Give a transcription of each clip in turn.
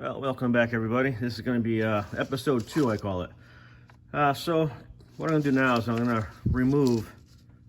Well, welcome back everybody. This is going to be episode 2, I call it. So what I'm going to do now is I'm going to remove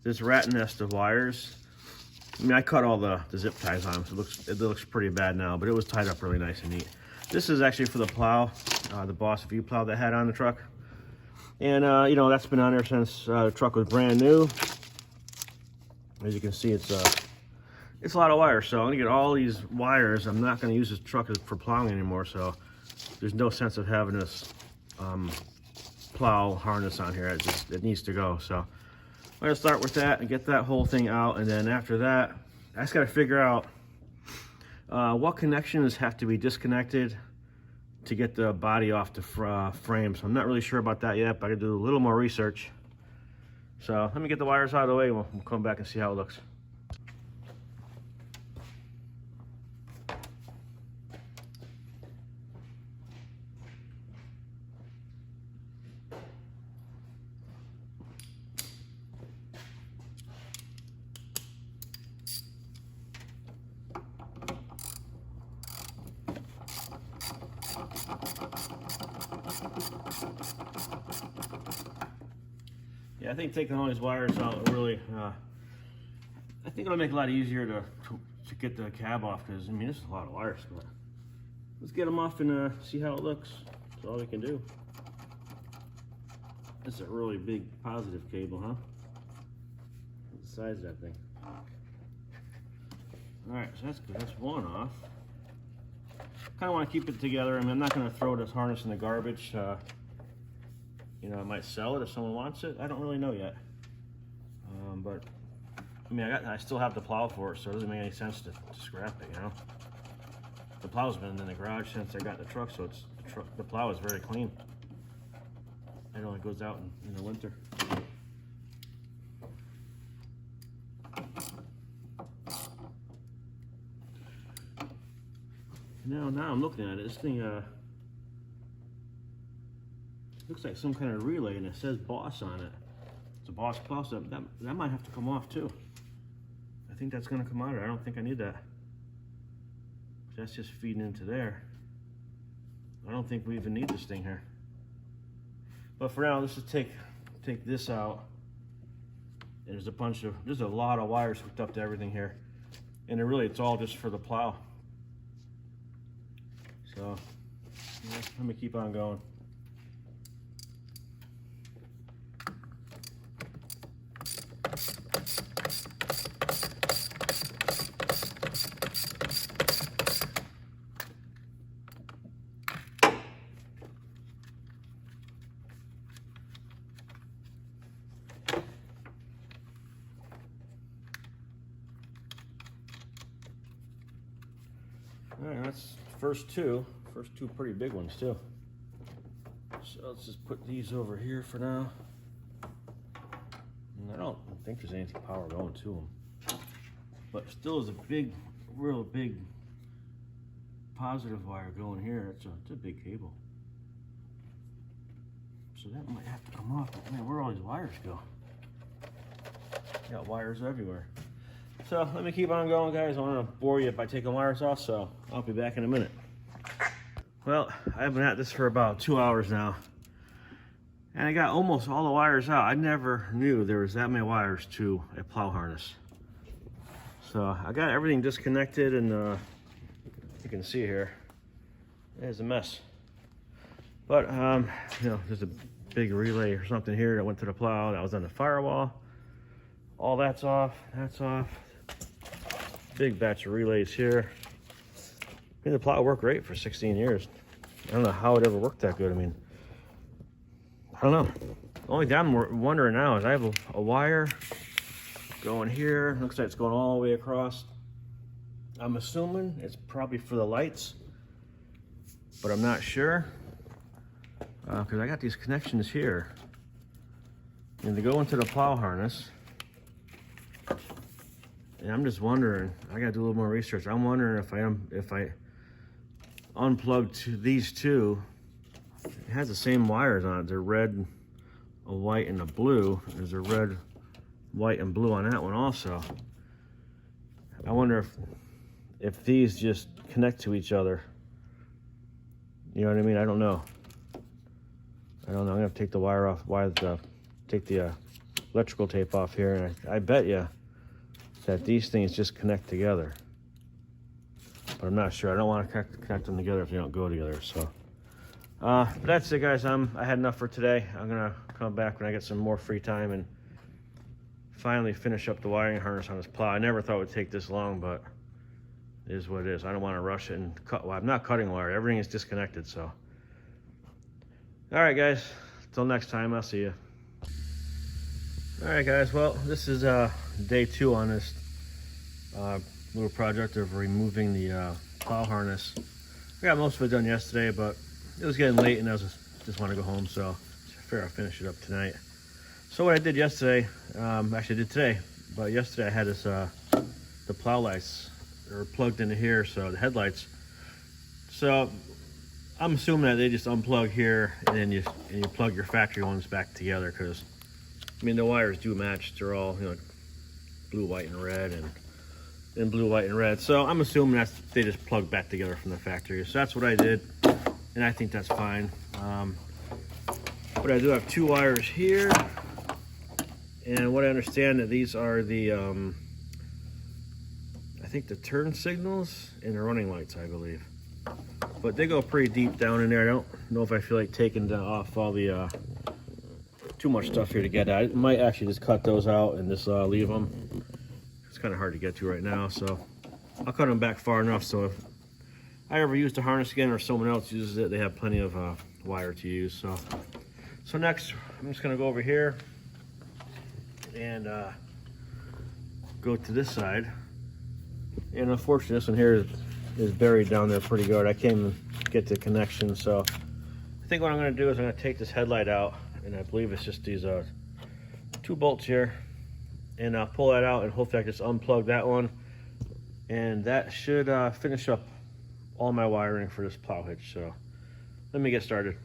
this rat nest of wires. I mean, I cut all the zip ties on them, so it looks pretty bad now, but it was tied up really nice and neat. This is actually for the plow, the Boss V plow that I had on the truck. And you know, that's been on there since the truck was brand new. As you can see, it's a lot of wires, so I'm gonna get all these wires. I'm not gonna use this truck for plowing anymore, so there's no sense of having this plow harness on here. It needs to go. So I'm gonna start with that and get that whole thing out, and then after that, I just gotta figure out what connections have to be disconnected to get the body off the frame. So I'm not really sure about that yet, but I gotta do a little more research. So let me get the wires out of the way, and we'll come back and see how it looks. Yeah, I think taking all these wires out really, I think it'll make it a lot easier to get the cab off, because I mean, this is a lot of wires, but let's get them off and see how it looks. That's all we can do. This is a really big positive cable, huh? What's the size of that thing? All right, so that's good. That's one off. Kind of want to keep it together. I mean, I'm not going to throw this harness in the garbage. You know, I might sell it if someone wants it. I don't really know yet. But I mean, I still have the plow for it, so it doesn't make any sense to scrap it. You know, the plow's been in the garage since I got the truck, so the plow is very clean. It only goes out in the winter. Now I'm looking at it. This thing looks like some kind of relay, and it says Boss on it. It's a Boss plow, so that might have to come off too. I think that's going to come out of there. I don't think I need that. That's just feeding into there. I don't think we even need this thing here. But for now, let's just take this out. And there's a lot of wires hooked up to everything here, and it's all just for the plow. So yeah, let me keep on going. All right, that's first two pretty big ones too. So let's just put these over here for now. And I don't think there's anything power going to them, but still is a real big positive wire going here. It's a big cable. So that might have to come off. But man, where all these wires go? Got wires everywhere. So let me keep on going, guys. I don't want to bore you by taking wires off, so I'll be back in a minute. Well, I've been at this for about 2 hours now, and I got almost all the wires out. I never knew there was that many wires to a plow harness. So I got everything disconnected, and you can see here, it's a mess. But you know, there's a big relay or something here that went to the plow that was on the firewall. All that's off. That's off. Big batch of relays here. I mean, the plow worked great for 16 years. I don't know how it ever worked that good. I mean, I don't know. The only thing I'm wondering now is I have a wire going here. Looks like it's going all the way across. I'm assuming it's probably for the lights, but I'm not sure. Because I got these connections here. And they go into the plow harness. And I'm just wondering, I gotta do a little more research. I'm wondering if I unplugged these two, it has the same wires on it. They're red, a white, and a blue. There's a red, white, and blue on that one also. I wonder if these just connect to each other You know what I mean? I don't know. I'm gonna have to take the wire off, take the electrical tape off here, and I bet you that these things just connect together. But I'm not sure. I don't want to connect them together if they don't go together. So that's it, guys. I had enough for today. I'm gonna come back when I get some more free time and finally finish up the wiring harness on this plow. I never thought it would take this long, but it is what it is. I don't want to rush it and cut. Well, I'm not cutting wire. Everything is disconnected. So, all right, guys. Till next time. I'll see you. All right, guys. Well, this is day 2 on this little project of removing the plow harness. I got most of it done yesterday, but it was getting late and I just want to go home, so I figured I'll finish it up tonight. So what I did yesterday, actually I did today, but yesterday I had this the plow lights are plugged into here, so the headlights. So I'm assuming that they just unplug here and then you plug your factory ones back together, because I mean the wires do match. They're all, you know, blue, white, and red, and blue, white, and red. So I'm assuming that they just plug back together from the factory. So that's what I did, and I think that's fine. But I do have 2 wires here, and what I understand that these are the I think the turn signals and the running lights, I believe. But they go pretty deep down in there. I don't know if I feel like taking off all the too much stuff here to get at. I might actually just cut those out and just leave them. It's kind of hard to get to right now, so I'll cut them back far enough so if I ever use the harness again or someone else uses it, they have plenty of wire to use. So next, I'm just gonna go over here and go to this side. And unfortunately, this one here is buried down there pretty good. I can't even get the connection, so I think what I'm gonna do is I'm gonna take this headlight out, and I believe it's just these 2 bolts here, and I'll pull that out, and hopefully I can just unplug that one, and that should finish up all my wiring for this plow hitch. So let me get started.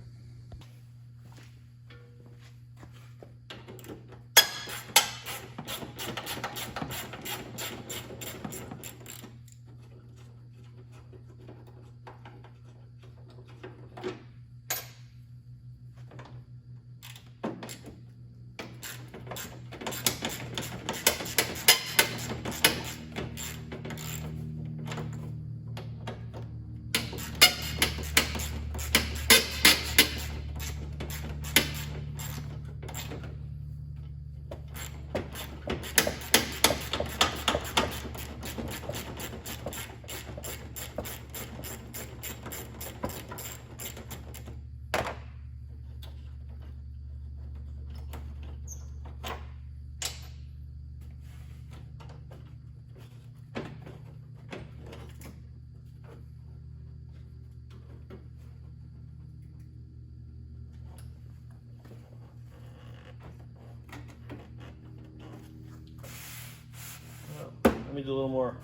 Let me do a little more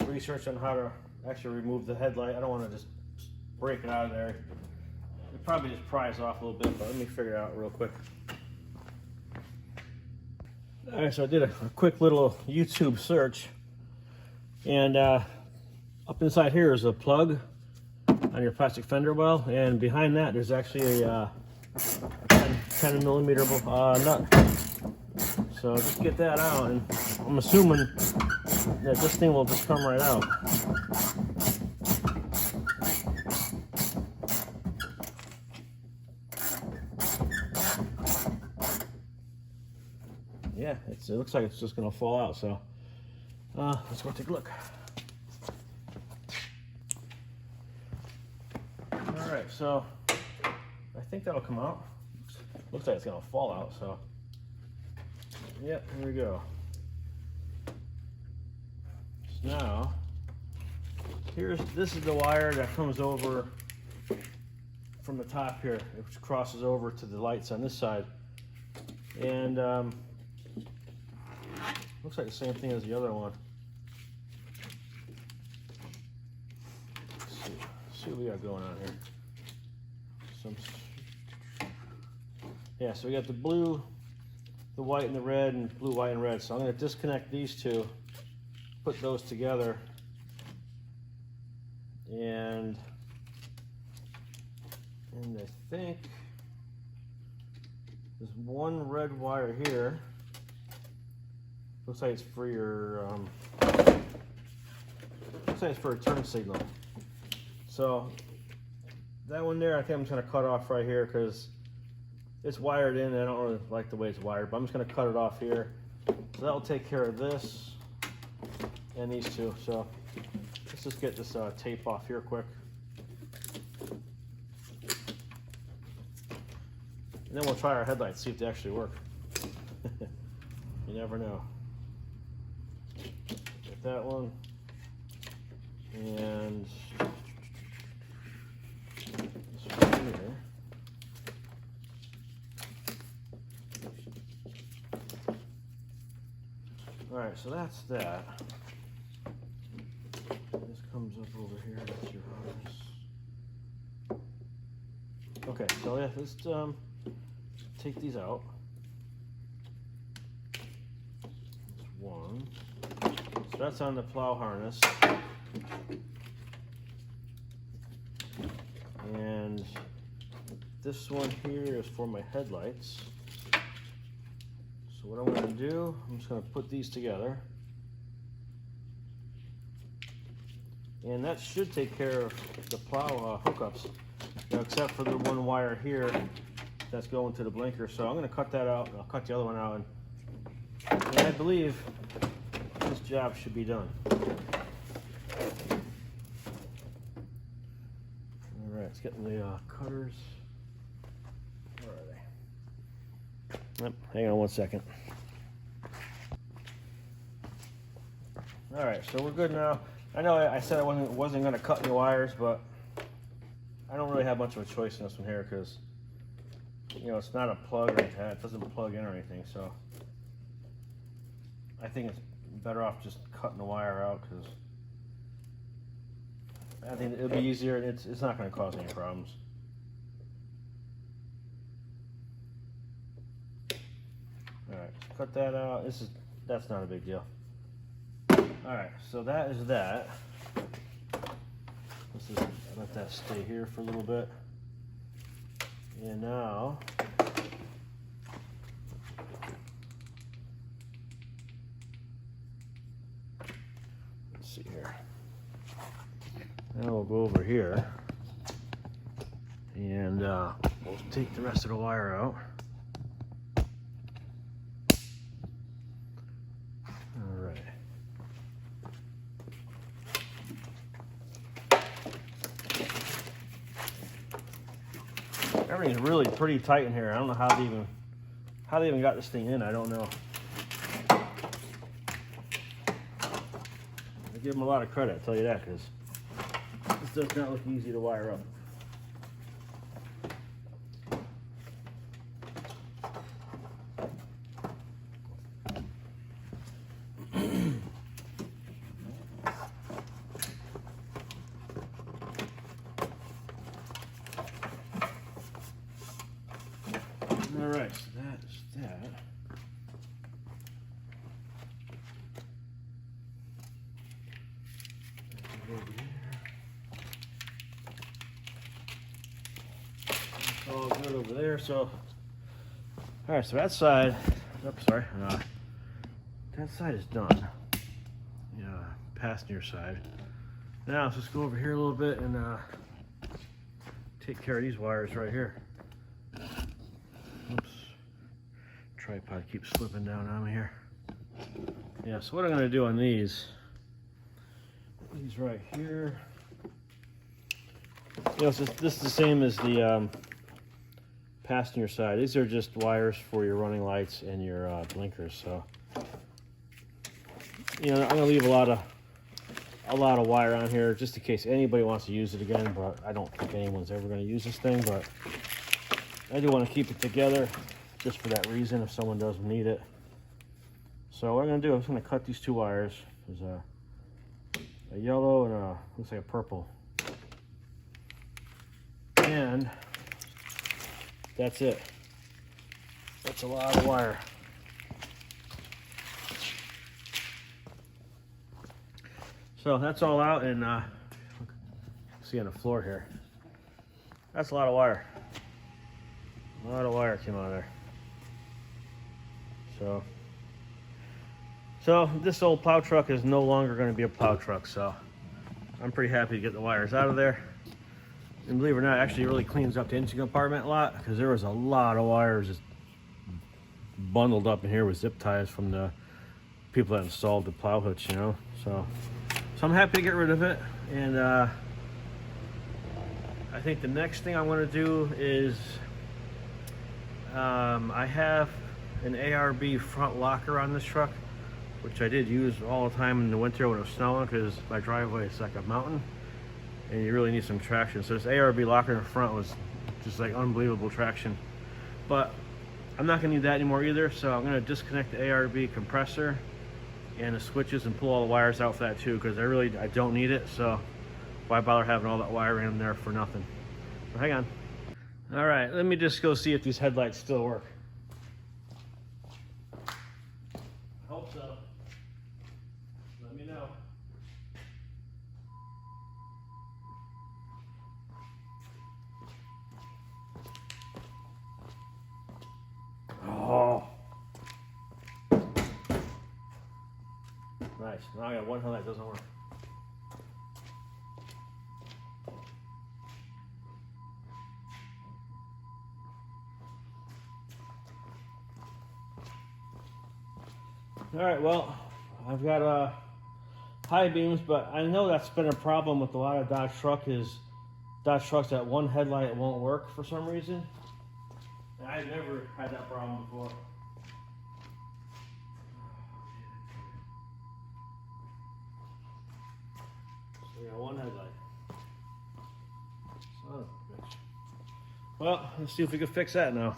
research on how to actually remove the headlight. I don't want to just break it out of there. It probably just pries off a little bit, but let me figure it out real quick. All right, so I did a quick little YouTube search, and up inside here is a plug on your plastic fender well, and behind that there's actually a 10 millimeter nut. So just get that out, and I'm assuming that this thing will just come right out. Yeah, it looks like it's just gonna fall out, so let's go take a look. All right, so I think that'll come out. Looks like it's gonna fall out, so yep, here we go. So now, this is the wire that comes over from the top here, which crosses over to the lights on this side. And looks like the same thing as the other one. Let's see what we got going on here. Yeah, so we got the blue, the white, and the red, and blue, white, and red. So I'm going to disconnect these two, put those together, and And I think there's one red wire here. Looks like it's for your, looks like it's for a turn signal. So that one there, I think I'm just gonna cut off right here because it's wired in and I don't really like the way it's wired, but I'm just gonna cut it off here. So that'll take care of this and these two. So let's just get this tape off here quick. And then we'll try our headlights, see if they actually work. You never know. Get that one. And this one here. Alright, so that's that. This comes up over here, that's your harness. Okay, so yeah, let's take these out. That's one. So that's on the plow harness. And this one here is for my headlights. So what I'm going to do, I'm just going to put these together. And that should take care of the plow hookups, you know, except for the one wire here that's going to the blinker. So I'm going to cut that out, and I'll cut the other one out. And I believe this job should be done. All right, let's get the cutters. Where are they? Yep, hang on one second. All right, so we're good now. I know I said I wasn't going to cut any wires, but I don't really have much of a choice in this one here because, you know, it's not a plug or anything. It doesn't plug in or anything, so I think it's better off just cutting the wire out because I think it'll be easier and it's not going to cause any problems. All right, cut that out. That's not a big deal. All right, so that is that. Let's just let that stay here for a little bit. And now, let's see here. Now we'll go over here and we'll take the rest of the wire out. Everything's really pretty tight in here. I don't know how they even got this thing in. I don't know. I give them a lot of credit, I'll tell you that, because this does not look easy to wire up. Alright, so that is that. That's all good over there. So, alright, so that side, that side is done. Yeah, passenger side. Now let's just go over here a little bit and take care of these wires right here. Oops, tripod keeps slipping down on me here. Yeah, so what I'm gonna do on these right here, you know, this is the same as the passenger side. These are just wires for your running lights and your blinkers. So, you know, I'm gonna leave a lot of wire on here just in case anybody wants to use it again, but I don't think anyone's ever gonna use this thing, but I do want to keep it together just for that reason if someone doesn't need it. So what I'm going to do, I'm just going to cut these two wires. There's a yellow and a, looks like a purple. And that's it. That's a lot of wire. So that's all out, and see on the floor here. That's a lot of wire. A lot of wire came out of there. So this old plow truck is no longer going to be a plow truck, so I'm pretty happy to get the wires out of there. And believe it or not, it actually really cleans up the engine compartment a lot, because there was a lot of wires just bundled up in here with zip ties from the people that installed the plow hitch, you know. So I'm happy to get rid of it. And I think the next thing I'm going to do is I have an ARB front locker on this truck, which I did use all the time in the winter when it was snowing, because my driveway is like a mountain and you really need some traction. So this ARB locker in the front was just like unbelievable traction. But I'm not going to need that anymore either, so I'm going to disconnect the ARB compressor and the switches and pull all the wires out for that too, because I don't need it, so why bother having all that wiring in there for nothing. So hang on. All right, let me just go see if these headlights still work. I hope so. Let me know. Oh. Nice. Now I got one headlight that doesn't work. All right, well, I've got high beams, but I know that's been a problem with a lot of Dodge trucks, that one headlight won't work for some reason. And I've never had that problem before. So we got one headlight. Son of a bitch. Well, let's see if we can fix that now.